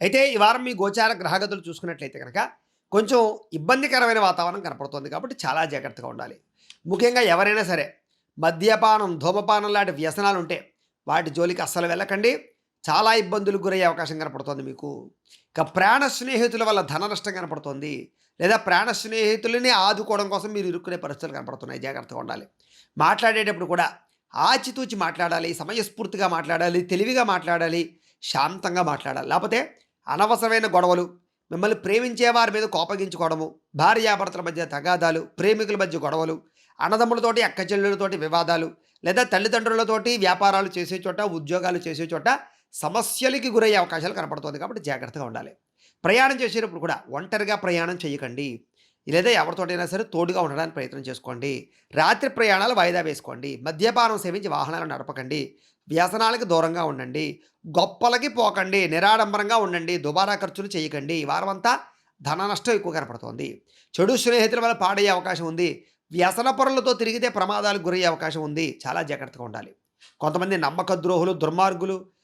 అయితే ఈ వారం మీ గోచార గ్రహగతులు చూసుకున్నట్లయితే కనుక కొంచెం ఇబ్బందికరమైన వాతావరణం కనపడుతోంది కాబట్టి చాలా జాగ్రత్తగా ఉండాలి. ముఖ్యంగా ఎవరైనా సరే మద్యపానం, ధూమపానం లాంటి వ్యసనాలు ఉంటే వాటి జోలికి అస్సలు వెళ్ళకండి. చాలా ఇబ్బందులకు గురయ్యే అవకాశం కనపడుతోంది మీకు. ఇక ప్రాణ స్నేహితుల వల్ల ధన నష్టం కనపడుతోంది. లేదా ప్రాణ స్నేహితులని ఆదుకోవడం కోసం మీరు ఇరుక్కునే పరిస్థితులు కనపడుతున్నాయి. జాగ్రత్తగా ఉండాలి. మాట్లాడేటప్పుడు కూడా ఆచితూచి మాట్లాడాలి, సమయస్ఫూర్తిగా మాట్లాడాలి, తెలివిగా మాట్లాడాలి, శాంతంగా మాట్లాడాలి. లేపోతే అనవసరమైన గొడవలు, మిమ్మల్ని ప్రేమించే వారి మీద కోపగించుకోవడము, భార్యాభర్తల మధ్య తగాదాలు, ప్రేమికుల మధ్య గొడవలు, అన్నదమ్ములతోటి, అక్కచెల్లెళ్ళతోటి వివాదాలు, లేదా తల్లిదండ్రులతోటి వ్యాపారాలు చేసే చోట, ఉద్యోగాలు చేసే చోట సమస్యలకి గురయ్యే అవకాశాలు కనపడుతోంది కాబట్టి జాగ్రత్తగా ఉండాలి. ప్రయాణం చేసేటప్పుడు కూడా ఒంటరిగా ప్రయాణం చేయకండి. లేదా ఎవరితోటైనా సరే తోడుగా ఉండడానికి ప్రయత్నం చేసుకోండి. రాత్రి ప్రయాణాలు వాయిదా వేసుకోండి. మద్యపానం సేవించి వాహనాలు నడపకండి. వ్యసనాలకు దూరంగా ఉండండి. గొప్పలకి పోకండి. నిరాడంబరంగా ఉండండి. దుబారా ఖర్చులు చేయకండి. ఈ వారమంతా ధన నష్టం ఎక్కువ కనపడుతోంది. చెడు స్నేహితుల వల్ల పాడయ్యే అవకాశం ఉంది. వ్యసన పరులతో తిరిగితే ప్రమాదాలకు గురయ్యే అవకాశం ఉంది. చాలా జాగ్రత్తగా ఉండాలి. కొంతమంది నమ్మక ద్రోహులు, దుర్మార్గులు,